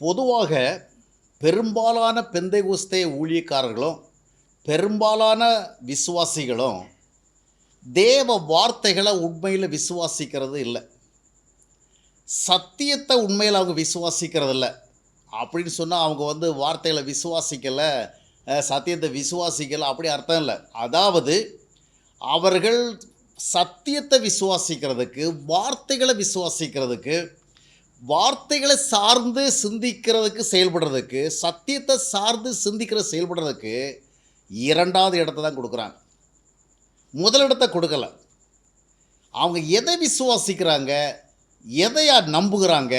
பொதுவாக பெரும்பாலான பெந்தைகோஸ்தே ஊழியக்காரர்களும், பெரும்பாலான விசுவாசிகளும் தேவ வார்த்தைகளை உண்மையில் விசுவாசிக்கிறது இல்லை. சத்தியத்தை உண்மையில் அவங்க விசுவாசிக்கிறது இல்லை. அப்படின்னு சொன்னால் அவங்க வார்த்தைகளை விசுவாசிக்கலை, சத்தியத்தை விசுவாசிக்கலை அப்படி அர்த்தம் இல்லை. அதாவது அவர்கள் சத்தியத்தை விசுவாசிக்கிறதுக்கு, வார்த்தைகளை விசுவாசிக்கிறதுக்கு, வார்த்தைகளை சார்ந்து சிந்திக்கிறதுக்கு, செயல்படுறதுக்கு, சத்தியத்தை சார்ந்து சிந்திக்கிற செயல்படுறதுக்கு இரண்டாவது இடத்தை தான் கொடுக்குறாங்க. முதலிடத்தை கொடுக்கல. அவங்க எதை விசுவாசிக்கிறாங்க, எதையா நம்புகிறாங்க,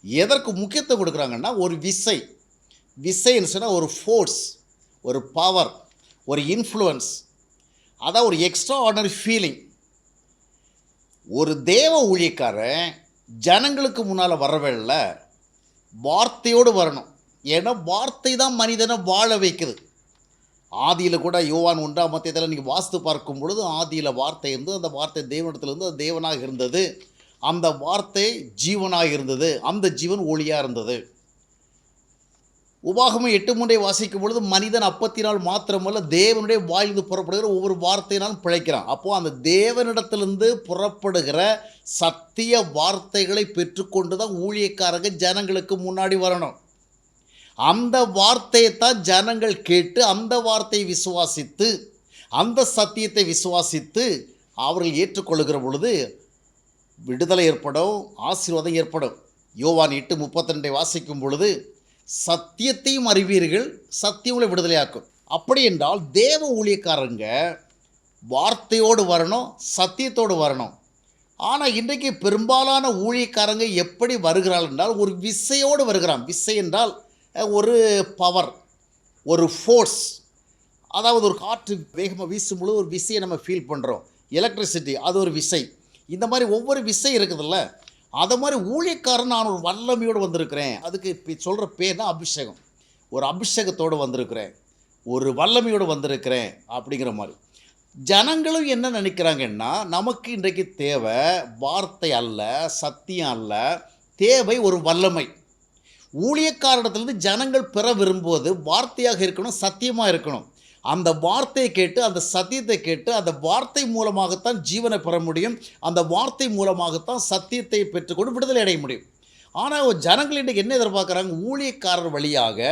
எதற்கு முக்கியத்துவம் கொடுக்குறாங்கன்னா ஒரு விசைன்னு சொன்னால் ஒரு ஃபோர்ஸ், ஒரு பவர், ஒரு இன்ஃப்ளூயன்ஸ், அதான் ஒரு எக்ஸ்ட்ரா ஆர்டினரி ஃபீலிங். ஒரு தேவ ஊழியக்காரன் ஜனங்களுக்கு முன்னால் வரவேல வார்த்தையோடு வரணும். ஏன்னா வார்த்தை தான் மனிதனை வாழ வைக்குது. ஆதியில் கூட யோவான் 1ஆம் அத்தியாயத்தில் நீங்கள் வாஸ்து பார்க்கும் பொழுது ஆதியில் வார்த்தை இருந்து, அந்த வார்த்தை தேவனிடத்திலிருந்து, அது தேவனாக இருந்தது, அந்த வார்த்தை ஜீவனாக இருந்தது, அந்த ஜீவன் ஒளியாக இருந்தது. உபாகமம் 8:3 வாசிக்கும் பொழுது மனிதன் அப்பத்தினால் மாத்திரமல்ல தேவனுடைய வாயிலிருந்து புறப்படுகிற ஒவ்வொரு வார்த்தையினாலும் பிழைக்கிறான். அப்போது அந்த தேவனிடத்திலிருந்து புறப்படுகிற சத்திய வார்த்தைகளை பெற்றுக்கொண்டு தான் ஊழியக்காரங்க ஜனங்களுக்கு முன்னாடி வரணும். அந்த வார்த்தையை தான் ஜனங்கள் கேட்டு, அந்த வார்த்தையை விசுவாசித்து, அந்த சத்தியத்தை விசுவாசித்து அவர்கள் ஏற்றுக்கொள்ளுகிற பொழுது விடுதலை ஏற்படும், ஆசீர்வாதம் ஏற்படும். யோவான் 8:32 வாசிக்கும் பொழுது சத்தியத்தையும் அறிவீர்கள், சத்தியங்களை விடுதலையாக்கும். அப்படி என்றால் தேவ ஊழியக்காரங்க வார்த்தையோடு வரணும், சத்தியத்தோடு வரணும். ஆனால் இன்றைக்கு பெரும்பாலான ஊழியக்காரங்க எப்படி வருகிறாள் என்றால் ஒரு விசையோடு வருகிறான். விசை என்றால் ஒரு பவர், ஒரு ஃபோர்ஸ். அதாவது ஒரு காற்று வேகமாக வீசும் பொழுது ஒரு விசையை நம்ம ஃபீல் பண்ணுறோம். எலக்ட்ரிசிட்டி, அது ஒரு விசை. இந்த மாதிரி ஒவ்வொரு விசை இருக்குதுல்ல, அதை மாதிரி ஊழியக்காரன் நான் ஒரு வல்லமையோடு வந்திருக்கிறேன். அதுக்கு இப்போ சொல்கிற பேர் தான் அபிஷேகம். ஒரு அபிஷேகத்தோடு வந்திருக்கிறேன், ஒரு வல்லமையோடு வந்திருக்கிறேன் அப்படிங்கிற மாதிரி. ஜனங்களும் என்ன நினைக்கிறாங்கன்னா, நமக்கு இன்றைக்கு தேவை வார்த்தை அல்ல, சத்தியம் அல்ல, தேவை ஒரு வல்லமை. ஊழியக்காரத்திலிருந்து ஜனங்கள் பெற விரும்புவது வார்த்தையாக இருக்கணும், சத்தியமாக இருக்கணும். அந்த வார்த்தையை கேட்டு, அந்த சத்தியத்தை கேட்டு, அந்த வார்த்தை மூலமாகத்தான் ஜீவனை பெற முடியும். அந்த வார்த்தை மூலமாகத்தான் சத்தியத்தை பெற்றுக்கொண்டு விடுதலை அடைய முடியும். ஆனால் ஜனங்கள் இன்றைக்கு என்ன எதிர்பார்க்குறாங்க? ஊழியக்காரர் வழியாக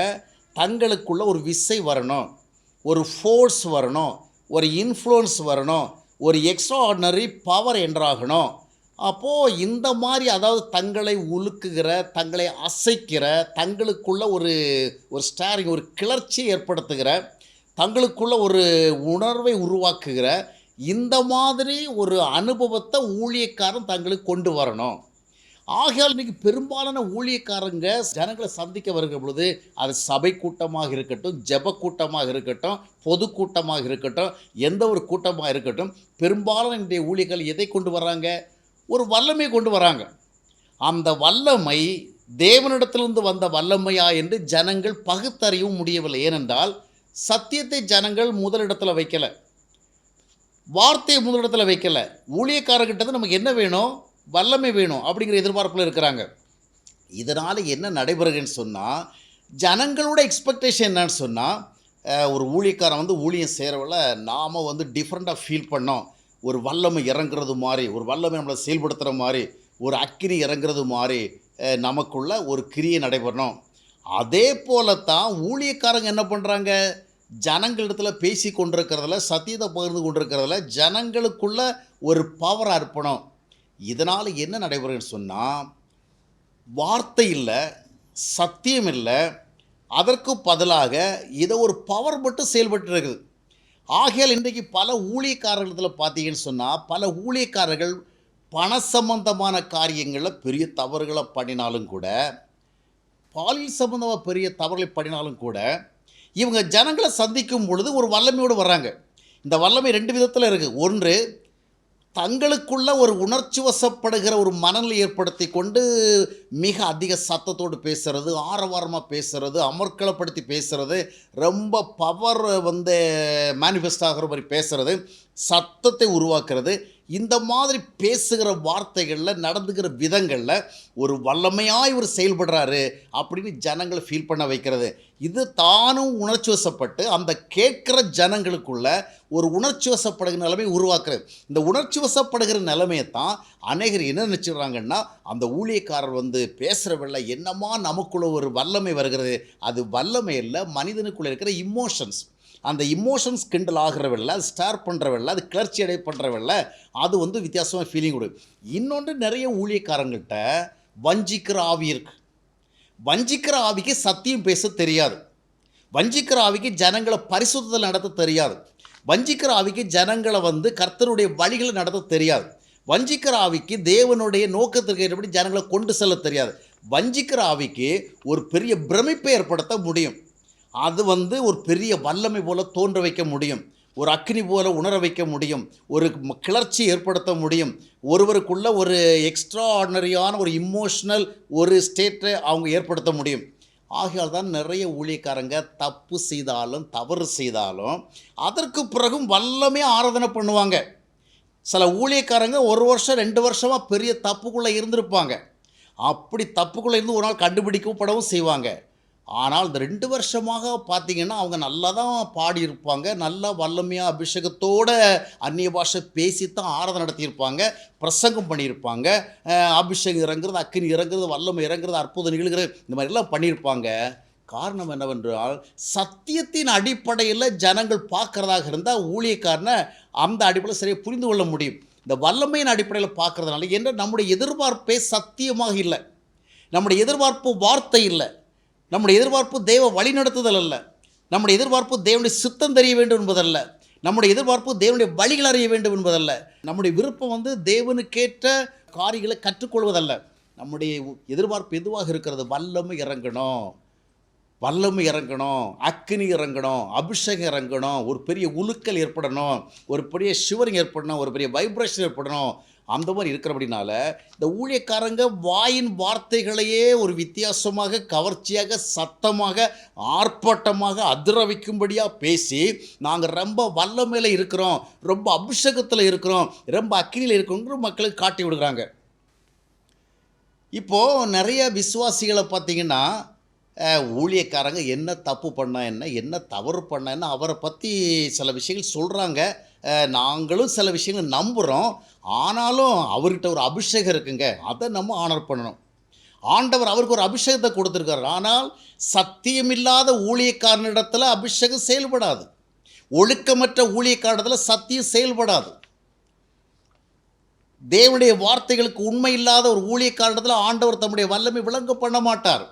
தங்களுக்குள்ள ஒரு விசை வரணும், ஒரு ஃபோர்ஸ் வரணும், ஒரு இன்ஃப்ளூயன்ஸ் வரணும், ஒரு எக்ஸ்ட்ரா ஆர்டினரி பவர் என்றாகணும். அப்போது இந்த மாதிரி, அதாவது தங்களை உலுக்குகிற, தங்களை அசைக்கிற, தங்களுக்குள்ள ஒரு ஸ்டாரிங், ஒரு கிளர்ச்சியை ஏற்படுத்துகிற, தங்களுக்குள்ள ஒரு உணர்வை உருவாக்குகிற இந்த மாதிரி ஒரு அனுபவத்தை ஊழியக்காரன் தங்களுக்கு கொண்டு வரணும். ஆகையால் இன்றைக்கி பெரும்பாலான ஊழியக்காரங்க ஜனங்களை சந்திக்க வருகிற பொழுது, அது சபை கூட்டமாக இருக்கட்டும், ஜெப கூட்டமாக இருக்கட்டும், பொதுக்கூட்டமாக இருக்கட்டும், எந்த ஒரு கூட்டமாக இருக்கட்டும், பெரும்பாலான இன்றைய ஊழியர்கள் எதை கொண்டு வர்றாங்க? ஒரு வல்லமை கொண்டு வராங்க. அந்த வல்லமை தேவனிடத்திலிருந்து வந்த வல்லமையா என்று ஜனங்கள் பகுத்தறியவும் முடியவில்லை. ஏனென்றால் சத்தியத்தை ஜனங்கள் முதலிடத்தில் வைக்கலை, வார்த்தையை முதலிடத்தில் வைக்கலை. ஊழியக்காரர்கிட்ட நமக்கு என்ன வேணும்? வல்லமை வேணும் அப்படிங்கிற எதிர்பார்ப்பில் இருக்கிறாங்க. இதனால் என்ன நடைபெறுகிறதுன்னு சொன்னால், ஜனங்களோட எக்ஸ்பெக்டேஷன் என்னன்னு சொன்னால், ஒரு ஊழியக்காரன் ஊழியம் செய்கிறவள நாம் டிஃப்ரெண்ட்டாக ஃபீல் பண்ணோம். ஒரு வல்லமை இறங்குறது மாதிரி, ஒரு வல்லமை நம்மளை செயல்படுத்துகிற மாதிரி, ஒரு அக்கினி இறங்குறது மாதிரி நமக்குள்ள ஒரு கிரியை நடைபெறணும். அதே போலத்தான் ஊழியக்காரங்க என்ன பண்ணுறாங்க? ஜனங்களிடத்தில் பேசி கொண்டிருக்கிறதுல, சத்தியத்தை பகிர்ந்து கொண்டிருக்கிறதுல ஜனங்களுக்குள்ள ஒரு பவர் அர்ப்பணம். இதனால் என்ன நடைபெறுன்னு சொன்னால், வார்த்தை இல்லை, சத்தியம் இல்லை, அதற்கு பதிலாக இதை ஒரு பவர் மட்டும் செயல்பட்டு இருக்குது. ஆகையால் இன்றைக்கு பல ஊழியக்காரர்களிடத்தில் பார்த்தீங்கன்னு சொன்னால், பல ஊழியக்காரர்கள் பண சம்பந்தமான காரியங்களில் பெரிய தவறுகளை பண்ணினாலும் கூட, பாலியல் சம்பந்தமாக பெரிய தவறுகளை பண்ணினாலும் கூட, இவங்க ஜனங்களை சந்திக்கும் பொழுது ஒரு வல்லமையோடு வர்றாங்க. இந்த வல்லமை 2 விதத்தில் இருக்குது. ஒன்று, தங்களுக்குள்ள ஒரு உணர்ச்சி வசப்படுகிற ஒரு மனநிலை ஏற்படுத்தி கொண்டு மிக அதிக சத்தத்தோடு பேசுகிறது, ஆரவாரமாக பேசுகிறது, அமர்க்களப்படுத்தி பேசுகிறது, ரொம்ப பவர் மேனிஃபெஸ்ட் ஆகிற மாதிரி பேசுகிறது, சத்தத்தை உருவாக்குறது. இந்த மாதிரி பேசுகிற வார்த்தைகளில், நடந்துக்கிற விதங்களில் ஒரு வல்லமையாய் இவர் செயல்படுறாரு அப்படின்னு ஜனங்களை ஃபீல் பண்ண வைக்கிறது. இது தானும் உணர்ச்சி வசப்பட்டு அந்த கேட்குற ஜனங்களுக்குள்ள ஒரு உணர்ச்சி வசப்படுகிற நிலைமை உருவாக்குறது. இந்த உணர்ச்சி வசப்படுகிற நிலைமையை தான் அநேகர் என்ன நினச்சிடுறாங்கன்னா, அந்த ஊழியக்காரர் பேசுகிற வெள்ள என்னமா நமக்குள்ள ஒரு வல்லமை வருகிறது. அது வல்லமை இல்லை, மனிதனுக்குள்ளே இருக்கிற இமோஷன்ஸ். அந்த இமோஷன்ஸ் கிண்டல் ஆகிறவில்ல, அது ஸ்டார் பண்ணுறவில்ல, அது கிளர்ச்சி அடை பண்ணுறவில்ல, அது வித்தியாசமாக ஃபீலிங் கொடுக்கும். இன்னொன்று, நிறைய ஊழியக்காரங்கள்கிட்ட வஞ்சிக்கிற ஆவி இருக்குது. வஞ்சிக்கிற ஆவிக்கு சத்தியம் பேச தெரியாது. வஞ்சிக்கிற ஆவிக்கு ஜனங்களை பரிசுத்தத்தில் நடத்த தெரியாது. வஞ்சிக்கிற ஆவிக்கு ஜனங்களை கர்த்தருடைய வழிகளை நடத்த தெரியாது. வஞ்சிக்கிற ஆவிக்கு தேவனுடைய நோக்கத்திற்கு ஏற்றபடி ஜனங்களை கொண்டு செல்ல தெரியாது. வஞ்சிக்கிற ஆவிக்கு ஒரு பெரிய பிரமிப்பை ஏற்படுத்த முடியும். அது ஒரு பெரிய வல்லமை போல தோன்ற வைக்க முடியும். ஒரு அக்னி போல உணர வைக்க முடியும். ஒரு கிளர்ச்சி ஏற்படுத்த முடியும். ஒருவருக்குள்ள ஒரு எக்ஸ்ட்ரா ஆர்டினரியான ஒரு இமோஷ்னல் ஒரு ஸ்டேட்டை அவங்க ஏற்படுத்த முடியும். ஆகையால் தான் நிறைய ஊழியக்காரங்க தப்பு செய்தாலும் தவறு செய்தாலும் அதற்கு பிறகும் வல்லமே ஆராதனை பண்ணுவாங்க. சில ஊழியக்காரங்க 1 வருஷம் 2 வருஷமாக பெரிய தப்புக்குள்ளே இருந்திருப்பாங்க. அப்படி தப்புக்குள்ளே இருந்து ஒரு நாள் கண்டுபிடிக்கப்படவும் செய்வாங்க. ஆனால் இந்த 2 வருஷமாக பார்த்தீங்கன்னா, அவங்க நல்லா தான் பாடியிருப்பாங்க. நல்லா வல்லமையாக அபிஷேகத்தோடு அந்நிய பாஷை பேசித்தான் ஆராதனை நடத்தியிருப்பாங்க. பிரசங்கம் பண்ணியிருப்பாங்க. அபிஷேகம் இறங்குறது, அக்கினி இறங்குறது, வல்லமை இறங்குறது, அற்புதம் நிகழ்கிறது, இந்த மாதிரிலாம் பண்ணியிருப்பாங்க. காரணம் என்னவென்றால், சத்தியத்தின் அடிப்படையில் ஜனங்கள் பார்க்குறதாக இருந்தால் ஊழியக்காரனை அந்த அடிப்படையில் சரியாக புரிந்து கொள்ள முடியும். இந்த வல்லமையின் அடிப்படையில் பார்க்குறதுனால என்ன, நம்முடைய எதிர்பார்ப்பே சத்தியமாக இல்லை. நம்முடைய எதிர்பார்ப்பு வார்த்தை இல்லை. நம்முடைய எதிர்பார்ப்பு தேவ வழிநடத்துதல் அல்ல. நம்முடைய எதிர்பார்ப்பு தேவனுடைய சித்தம் தெரிய வேண்டும் என்பதல்ல. நம்முடைய எதிர்பார்ப்பு தேவனுடைய வழிகள் அறிய வேண்டும் என்பதல்ல. நம்முடைய விருப்பம் தேவனுக்கேற்ற காரியங்களை கற்றுக்கொள்வதல்ல. நம்முடைய எதிர்பார்ப்பு எதுவாக இருக்கிறது? வல்லமை இறங்கணும், வல்லமை இறங்கணும், அக்கினி இறங்கணும், அபிஷேகம் இறங்கணும், ஒரு பெரிய உலுக்கல் ஏற்படணும், ஒரு பெரிய ஷிவரிங் ஏற்படணும், ஒரு பெரிய வைப்ரேஷன் ஏற்படணும். அந்த மாதிரி இருக்கிறபடினால இந்த ஊழியக்காரங்க வாயின் வார்த்தைகளையே ஒரு வித்தியாசமாக, கவர்ச்சியாக, சத்தமாக, ஆர்ப்பாட்டமாக, அதிர வைக்கும்படியாக பேசி நாங்கள் ரொம்ப வல்லமையில் இருக்கிறோம், ரொம்ப அபிஷேகத்தில் இருக்கிறோம், ரொம்ப அக்கினியில் இருக்கிறோங்கிற மக்களுக்கு காட்டி விடுகிறாங்க. இப்போது நிறைய விசுவாசிகளை பார்த்திங்கன்னா, ஊழியக்காரங்க என்ன தப்பு பண்ணால் என்ன தவறு பண்ணால் என்ன, அவரை பற்றி சில விஷயங்கள் சொல்கிறாங்க. நாங்களும் சில விஷயங்கள் நம்புகிறோம். ஆனாலும் அவர்கிட்ட ஒரு அபிஷேகம் இருக்குங்க, அதை நம்ம ஆனர் பண்ணணும். ஆண்டவர் அவருக்கு ஒரு அபிஷேகத்தை கொடுத்துருக்கார். ஆனால் சத்தியமில்லாத ஊழியக்காரனிடத்தில் அபிஷேகம் செயல்படாது. ஒழுக்கமற்ற ஊழியக்காரனிடத்தில் சத்தியம் செயல்படாது. தேவனுடைய வார்த்தைகளுக்கு உண்மை இல்லாத ஒரு ஊழியக்காரனிடத்தில் ஆண்டவர் தம்முடைய வல்லமை விளங்க பண்ண மாட்டார்.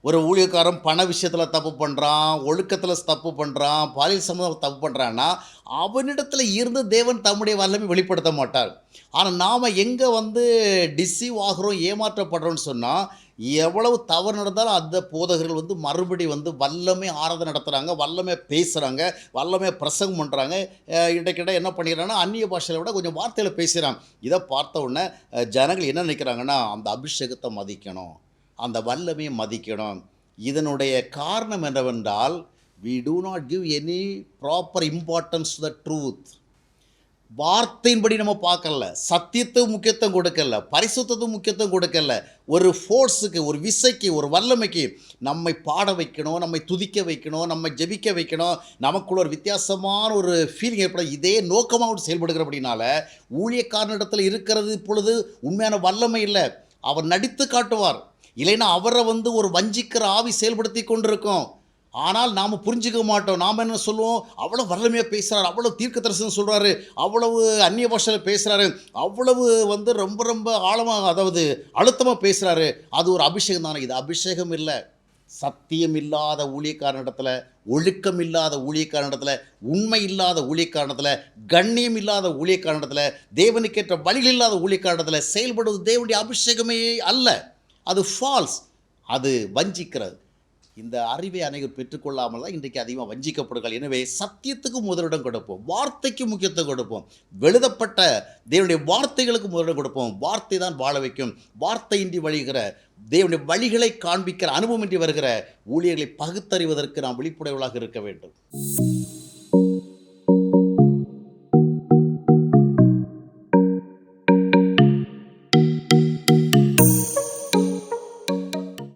ஒரு ஊழியக்காரன் பண விஷயத்தில் தப்பு பண்ணுறான், ஒழுக்கத்தில் தப்பு பண்ணுறான், பாலியல் சம்மந்தம் தப்பு பண்ணுறான்னா அவனிடத்தில் இருந்து தேவன் தம்முடைய வல்லமை வெளிப்படுத்த மாட்டார். ஆனால் நாம் எங்கே டிசீவ் ஆகிறோம், ஏமாற்றப்படுறோன்னு சொன்னால், எவ்வளவு தவறு நடந்தாலும் அந்த போதகர்கள் மறுபடி வல்லமை ஆராதனை நடத்துகிறாங்க, வல்லமை பேசுகிறாங்க, வல்லமை பிரசங்கம் பண்ணுறாங்க. இடைக்கிட்ட என்ன பண்ணிடுறாங்கன்னா, அந்நிய பாஷையில் விட கொஞ்சம் வார்த்தையில் பேசுகிறாங்க. இதை பார்த்த உடனே ஜனங்கள் என்ன நினைக்கிறாங்கன்னா, அந்த அபிஷேகத்தை மதிக்கணும், அந்த வல்லமையை மதிக்கணும். இதனுடைய காரணம் என்னவென்றால், we do not give any proper importance to the truth. வார்த்தையின்படி நம்ம பார்க்கல, சத்தியத்துக்கு முக்கியத்துவம் கொடுக்கல, பரிசுத்தத்துக்கு முக்கியத்துவம் கொடுக்கல. ஒரு ஃபோர்ஸுக்கு, ஒரு விசைக்கு, ஒரு வல்லமைக்கு நம்மை பாட வைக்கணும், நம்மை துதிக்க வைக்கணும், நம்மை ஜெபிக்க வைக்கணும், நமக்குள்ள ஒரு வித்தியாசமான ஒரு ஃபீலிங் ஏற்பட இதே நோக்கமாக செயல்படுகிற அப்படின்னால ஊழியக்காரனிடத்தில் இருக்கிறது இப்பொழுது உண்மையான வல்லமை இல்லை. அவர் நடித்து காட்டுவார், இல்லைன்னா அவரை ஒரு வஞ்சிக்கிற ஆவி செயல்படுத்தி கொண்டிருக்கோம். ஆனால் நாம் புரிஞ்சிக்க மாட்டோம். நாம் என்ன சொல்லுவோம், அவ்வளோ வல்லமையாக பேசுகிறாரு, அவ்வளோ தீர்க்க தரிசனம் சொல்கிறாரு, அவ்வளவு அந்நிய பாஷையில் பேசுகிறாரு, அவ்வளவு ரொம்ப ரொம்ப ஆழமாக, அதாவது அழுத்தமாக பேசுகிறாரு, அது ஒரு அபிஷேகம் தானே. இது அபிஷேகம் இல்லை. சத்தியம் இல்லாத ஊழியக்காரனிடத்தில், ஒழுக்கம் இல்லாத ஊழியக்காரனிடத்தில், உண்மை இல்லாத ஊழியக்காரனிடத்தில், கண்ணியம் இல்லாத ஊழியக்காரனிடத்தில், தேவனுக்கேற்ற வழிகள் இல்லாத ஊழியக்காரனிடத்தில் செயல்படுவது தேவனுடைய அபிஷேகமே அல்ல. அது ஃபால்ஸ், அது வஞ்சிக்கிறது. இந்த அறிவை அனைவரும் பெற்றுக்கொள்ளாமல் தான் இன்றைக்கு அதிகமாக வஞ்சிக்கப்படுகிறார்கள். எனவே சத்தியத்துக்கு முதலிடம் கொடுப்போம், வார்த்தைக்கு முக்கியத்துவம் கொடுப்போம், எழுதப்பட்ட தேவனுடைய வார்த்தைகளுக்கு முதலிடம் கொடுப்போம். வார்த்தை தான் வாழ வைக்கும். வார்த்தையின்றி வழிகிற, தேவனுடைய வழிகளை காண்பிக்கிற, அனுபவமின்றி வருகிற ஊழியர்களை பகுத்தறிவதற்கு நாம் விழிப்புடையவர்களாக இருக்க வேண்டும்.